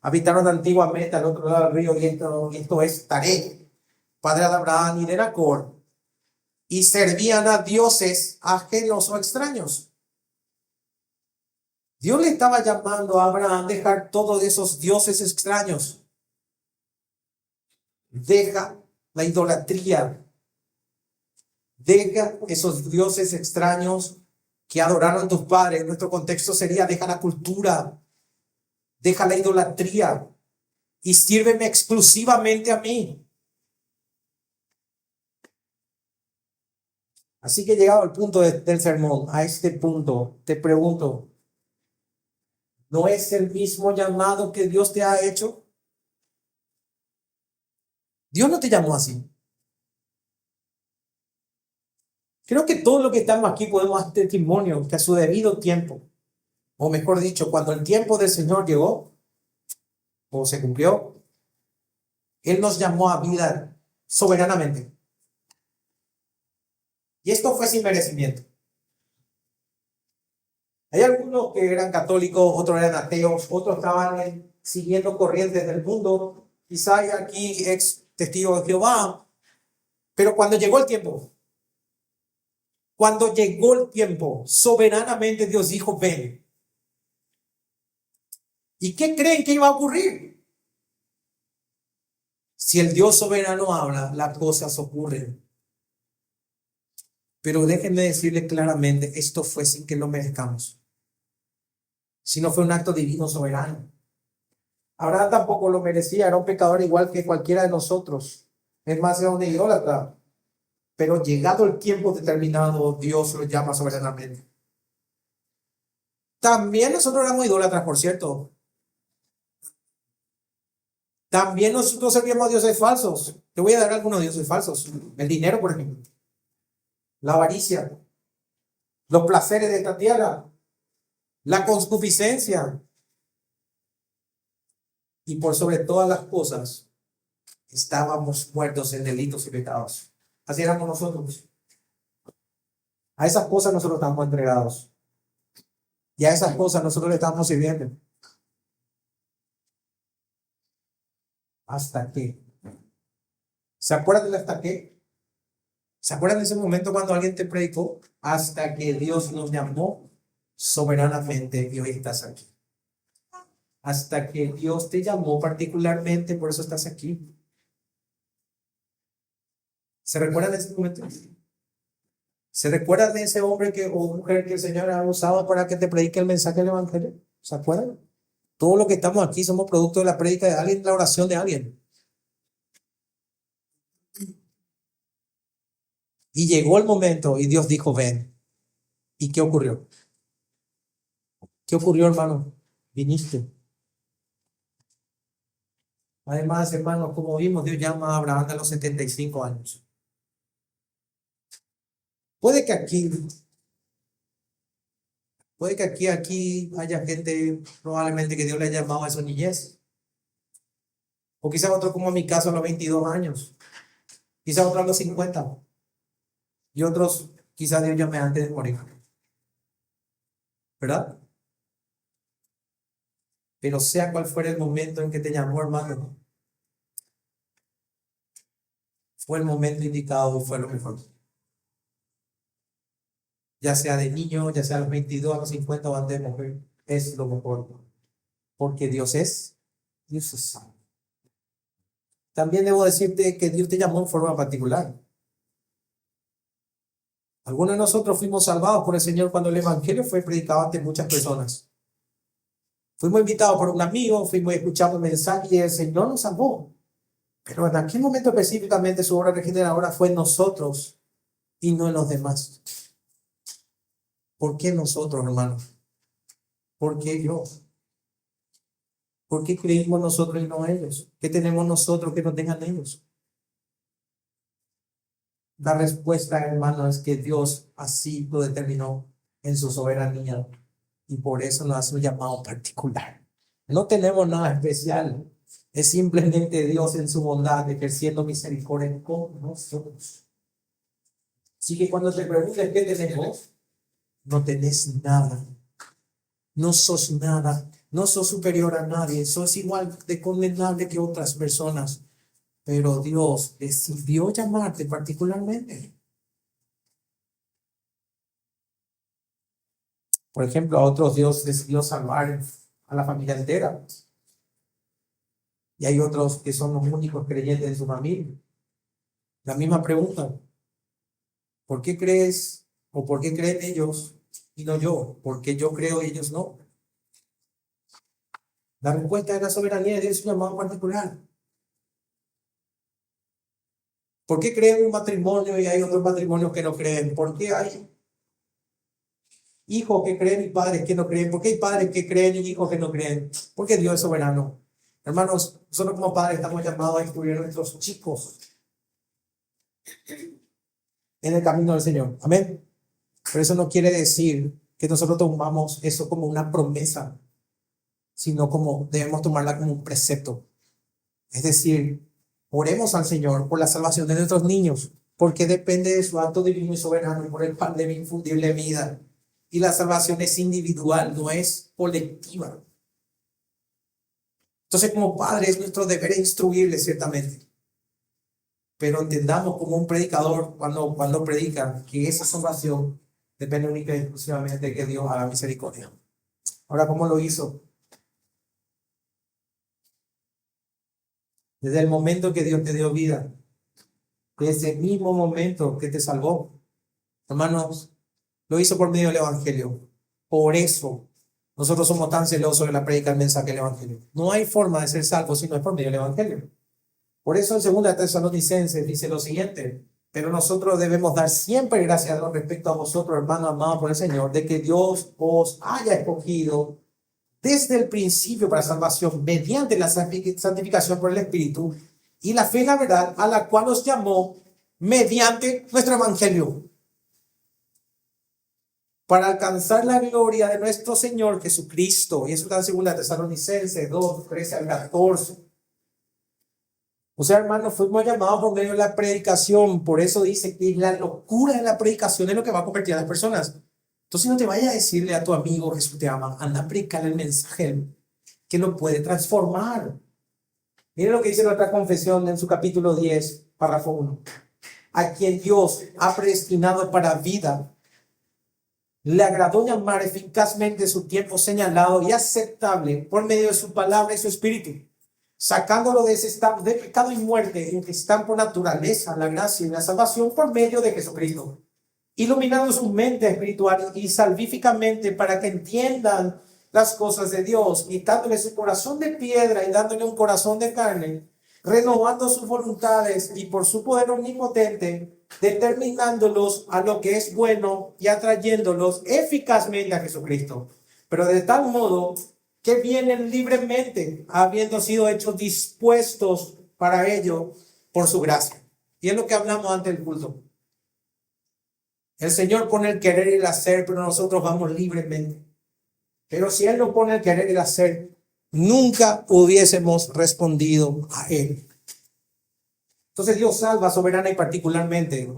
habitaron antiguamente al otro lado del río, y esto es Taré, padre de Abraham y de Nacor, y servían a dioses ajenos o extraños. Dios le estaba llamando a Abraham a dejar todos esos dioses extraños. Deja la idolatría. Deja esos dioses extraños que adoraron tus padres. En nuestro contexto sería deja la cultura. Deja la idolatría. Y sírveme exclusivamente a mí. Así que llegado al punto del sermón, a este punto, te pregunto, ¿no es el mismo llamado que Dios te ha hecho? Dios no te llamó así. Creo que todo lo que estamos aquí podemos dar testimonio que a su debido tiempo, o mejor dicho, cuando el tiempo del Señor llegó, o se cumplió, Él nos llamó a vida soberanamente. Y esto fue sin merecimiento. Hay algunos que eran católicos, otros eran ateos, otros estaban siguiendo corrientes del mundo. Quizá hay aquí ex testigos de Jehová. Pero cuando llegó el tiempo, soberanamente Dios dijo, ven. ¿Y qué creen que iba a ocurrir? Si el Dios soberano habla, las cosas ocurren. Pero déjenme decirle claramente, esto fue sin que lo merezcamos, sino fue un acto divino soberano. Abraham tampoco lo merecía, era un pecador igual que cualquiera de nosotros. Es más, era un idólatra. Pero llegado el tiempo determinado, Dios lo llama soberanamente. También nosotros éramos idólatras, por cierto. También nosotros servíamos a dioses falsos. Te voy a dar algunos dioses falsos. El dinero, por ejemplo. La avaricia. Los placeres de esta tierra. La concupiscencia. Y por sobre todas las cosas, estábamos muertos en delitos y pecados. Así éramos nosotros. A esas cosas nosotros estamos entregados. Y a esas cosas nosotros le estamos sirviendo. ¿Hasta qué? ¿Se acuerdan del hasta qué? ¿Se acuerdan de ese momento cuando alguien te predicó? Hasta que Dios nos llamó soberanamente y hoy estás aquí. Hasta que Dios te llamó particularmente, por eso estás aquí. ¿Se recuerdan de ese momento? ¿Se recuerdan de ese hombre o mujer que el Señor ha usado para que te predique el mensaje del Evangelio? ¿Se acuerdan? Todo lo que estamos aquí somos producto de la prédica de alguien, de la oración de alguien. Y llegó el momento y Dios dijo, ven. ¿Y qué ocurrió? ¿Qué ocurrió, hermano? Viniste. Además, hermanos, como vimos, Dios llama a Abraham a los 75 años. Puede que aquí haya gente probablemente que Dios le haya llamado a su niñez. O quizás otro como en mi caso a los 22 años. Quizás otro a los 50. Y otros quizás Dios llame antes de morir. ¿Verdad? Pero sea cual fuera el momento en que te llamó, hermano, fue el momento indicado y fue lo mejor. Ya sea de niño, ya sea a los 22, a los 50 o antes de morir, es lo mejor. Porque Dios es santo. También debo decirte que Dios te llamó en forma particular. Algunos de nosotros fuimos salvados por el Señor cuando el Evangelio fue predicado ante muchas personas. Fuimos invitados por un amigo, fuimos escuchando el mensaje y el Señor nos salvó. Pero en aquel momento específicamente su obra regeneradora fue en nosotros y no en los demás. ¿Por qué nosotros, hermanos? ¿Por qué yo? ¿Por qué creímos nosotros y no ellos? ¿Qué tenemos nosotros que no tengan ellos? La respuesta, hermano, es que Dios así lo determinó en su soberanía y por eso nos hace un llamado particular. No tenemos nada especial. Es simplemente Dios en su bondad ejerciendo misericordia con nosotros. Así que cuando te preguntes qué tenemos, no tenés nada. No sos nada. No sos superior a nadie. Sos igual de condenable que otras personas. Pero Dios decidió llamarte particularmente. Por ejemplo, a otros Dios decidió salvar a la familia entera. Y hay otros que son los únicos creyentes de su familia. La misma pregunta. ¿Por qué crees o por qué creen ellos y no yo? ¿Por qué yo creo y ellos no? La respuesta es la soberanía de Dios es un llamado particular. ¿Por qué creen un matrimonio y hay otros matrimonios que no creen? ¿Por qué hay hijos que creen y padres que no creen? ¿Por qué hay padres que creen y hijos que no creen? Porque Dios es soberano. Hermanos, nosotros como padres estamos llamados a instruir a nuestros chicos en el camino del Señor. Amén. Pero eso no quiere decir que nosotros tomamos eso como una promesa, sino como debemos tomarla como un precepto. Es decir, oremos al Señor por la salvación de nuestros niños, porque depende de su acto divino y soberano y por el pan de mi infundible vida. Y la salvación es individual, no es colectiva. Entonces, como padres, nuestro deber es instruirles ciertamente. Pero entendamos como un predicador, cuando predica, que esa salvación depende única y exclusivamente de que Dios haga misericordia. Ahora, ¿cómo lo hizo? Desde el momento que Dios te dio vida, desde el mismo momento que te salvó, Hermanos, lo hizo por medio del Evangelio. Por eso nosotros somos tan celosos de la predica del mensaje del Evangelio. No hay forma de ser salvo si no es por medio del Evangelio. Por eso en 2 Tesalonicenses dice lo siguiente: pero nosotros debemos dar siempre gracias a Dios respecto a vosotros, hermanos amados por el Señor, de que Dios os haya escogido desde el principio para salvación mediante la santificación por el Espíritu y la fe en la verdad, a la cual os llamó mediante nuestro Evangelio, para alcanzar la gloria de nuestro Señor Jesucristo. Y eso está en 2 Tesalonicenses 2, 13 al 14. O sea, hermanos, fuimos llamados por medio de la predicación. Por eso dice que la locura de la predicación es lo que va a convertir a las personas. Entonces no te vayas a decirle a tu amigo: Jesús te ama. Anda a predicarle el mensaje que lo puede transformar. Miren lo que dice nuestra confesión en su capítulo 10, párrafo 1. A quien Dios ha predestinado para vida, le agradó llamar eficazmente su tiempo señalado y aceptable por medio de su palabra y su espíritu, sacándolo de ese estado de pecado y muerte en que están por naturaleza la gracia y la salvación por medio de Jesucristo, iluminando su mente espiritual y salvíficamente para que entiendan las cosas de Dios, quitándole su corazón de piedra y dándole un corazón de carne, renovando sus voluntades y por su poder omnipotente, determinándolos a lo que es bueno y atrayéndolos eficazmente a Jesucristo, pero de tal modo que vienen libremente, habiendo sido hechos dispuestos para ello por su gracia. Y es lo que hablamos antes del culto. El Señor pone el querer y el hacer, pero nosotros vamos libremente. Pero si Él no pone el querer y el hacer, nunca hubiésemos respondido a Él. Entonces Dios salva soberana y particularmente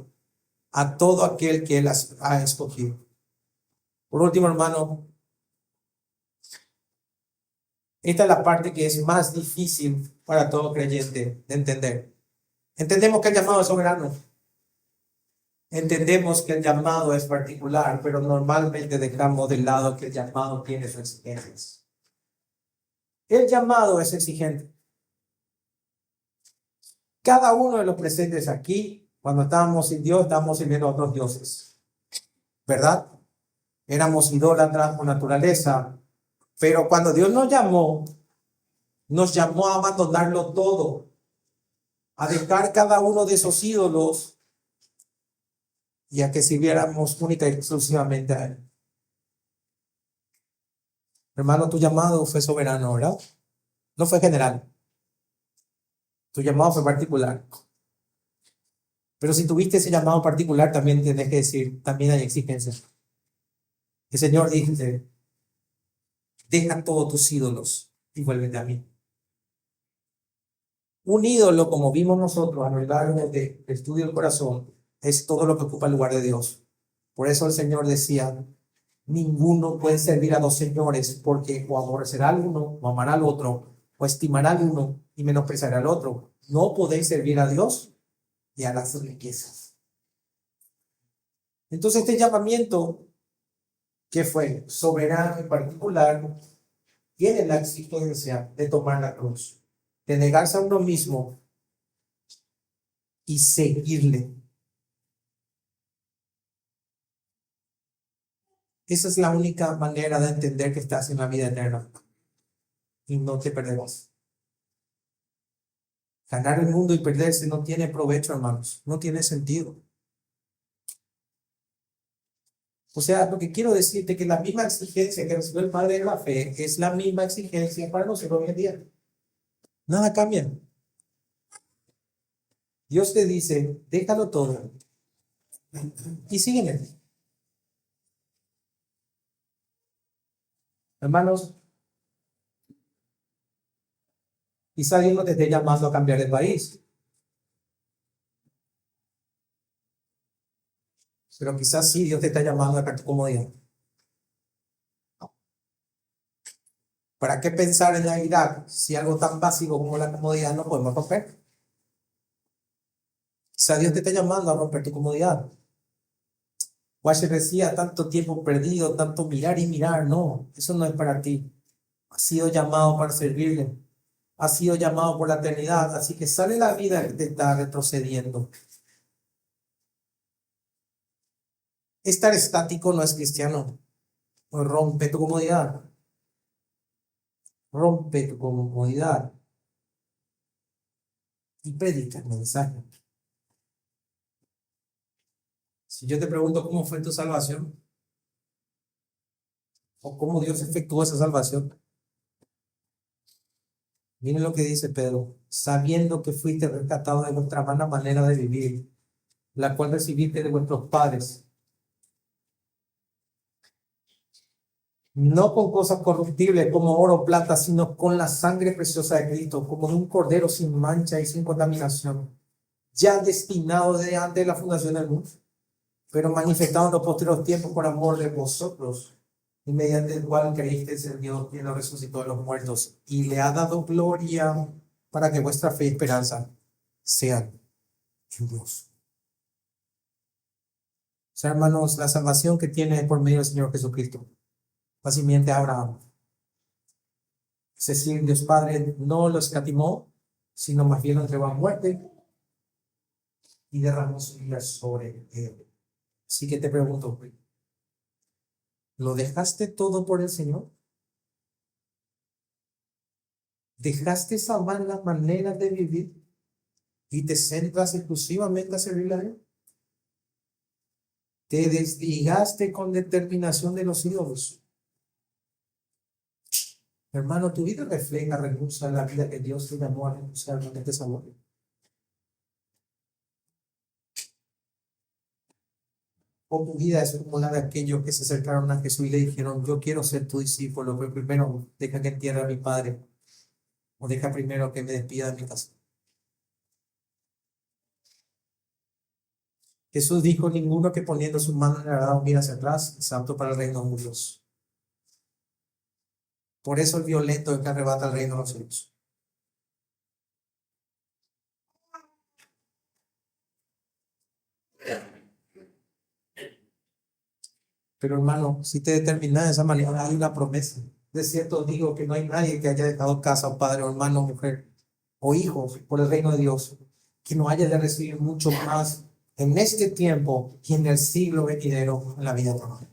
a todo aquel que Él ha escogido. Por último, hermano, esta es la parte que es más difícil para todo creyente de entender. Entendemos que el llamado es soberano. Entendemos que el llamado es particular, pero normalmente dejamos de lado que el llamado tiene sus exigencias. El llamado es exigente. Cada uno de los presentes aquí, cuando estábamos sin Dios, estábamos sirviendo a otros dioses, ¿verdad? Éramos idólatras por naturaleza, pero cuando Dios nos llamó a abandonarlo todo, a dejar cada uno de esos ídolos y a que sirviéramos única y exclusivamente a Él. Hermano, tu llamado fue soberano, ¿verdad? No fue general. Tu llamado fue particular. Pero si tuviste ese llamado particular, también tienes que decir, también hay exigencias. El Señor dice: deja todos tus ídolos y vuélvete a mí. Un ídolo, como vimos nosotros a lo largo del estudio del corazón, es todo lo que ocupa el lugar de Dios. Por eso el Señor decía: ninguno puede servir a dos señores, porque o aborrecerá al uno, o amará al otro, o estimará al uno y menospreciará al otro. No podéis servir a Dios y a las riquezas. Entonces este llamamiento, que fue soberano en particular, tiene la exigencia de tomar la cruz, de negarse a uno mismo y seguirle. Esa es la única manera de entender que estás en la vida eterna y no te perderás. Ganar el mundo y perderse no tiene provecho, hermanos, no tiene sentido. O sea, lo que quiero decirte es que la misma exigencia que recibió el Padre de la fe es la misma exigencia para nosotros hoy en día. Nada cambia. Dios te dice: déjalo todo y sígueme. Hermanos, quizá Dios no te esté llamando a cambiar de país, pero quizás sí Dios te está llamando a tu comodidad. ¿Para qué pensar en la Irak si algo tan básico como la comodidad no podemos romper? Quizá Dios te está llamando a romper tu comodidad. Washer decía: tanto tiempo perdido, tanto mirar y mirar. No, eso no es para ti. Has sido llamado para servirle. Has sido llamado por la eternidad. Así que sale la vida que te está retrocediendo. Estar estático no es cristiano. Rompe tu comodidad. Rompe tu comodidad y predica el mensaje. Si yo te pregunto cómo fue tu salvación o cómo Dios efectuó esa salvación, miren lo que dice Pedro: sabiendo que fuiste rescatado de vuestra mala manera de vivir, la cual recibiste de vuestros padres, no con cosas corruptibles como oro o plata, sino con la sangre preciosa de Cristo, como de un cordero sin mancha y sin contaminación, ya destinado desde antes de la fundación del mundo, pero manifestado en los posteriores tiempos por amor de vosotros, y mediante el cual creísteis en Dios, quien lo resucitó de los muertos, y le ha dado gloria, para que vuestra fe y esperanza sean en Dios. O sea, hermanos, la salvación que tiene por medio del Señor Jesucristo, fácilmente Abraham. Es decir, Dios Padre no lo escatimó, sino más bien lo entregó a muerte y derramó su vida sobre él. Así que te pregunto, ¿lo dejaste todo por el Señor? ¿Dejaste esa mala manera de vivir y te centras exclusivamente a servirle a Dios? ¿Te desligaste con determinación de los ídolos? Hermano, tu vida refleja recursos en la vida que Dios te llamó a renunciar con este sabor. O tu vida es como la de aquellos que se acercaron a Jesús y le dijeron: yo quiero ser tu discípulo, pero primero deja que entierre a mi padre, o deja primero que me despida de mi casa. Jesús dijo: ninguno que poniendo su mano en el arado mira hacia atrás es apto para el reino de Dios. Por eso el violento es que arrebata el reino de los cielos. Pero hermano, si te determinas de esa manera, hay una promesa. De cierto os digo que no hay nadie que haya dejado casa, o padre, o hermano, o mujer, o hijos, por el reino de Dios, que no haya de recibir mucho más en este tiempo y en el siglo venidero en la vida eterna.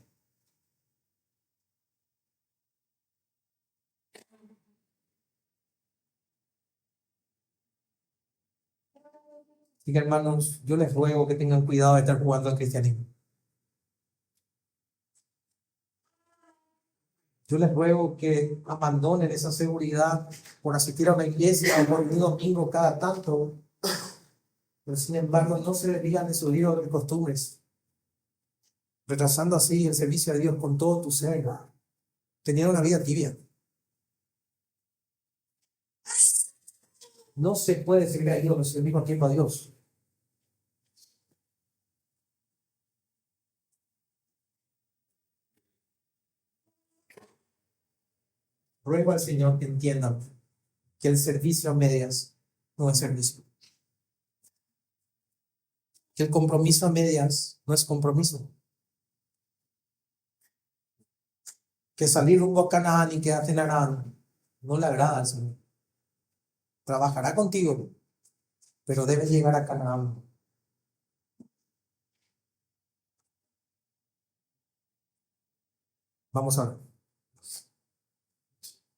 Así que hermanos, yo les ruego que tengan cuidado de estar jugando al cristianismo. Yo les ruego que abandonen esa seguridad por asistir a una iglesia o por un domingo cada tanto, pero sin embargo no se desvían de sus libros de costumbres, retrasando así el servicio de Dios con todo tu ser, teniendo una vida tibia. No se puede servir a Dios y al mismo tiempo a Dios. Ruego al Señor que entiendan que el servicio a medias no es servicio, que el compromiso a medias no es compromiso, que salir rumbo a Canaán y quedarte en Arán no le agrada al Señor. Trabajará contigo, pero debes llegar a Canaán. Vamos a ver.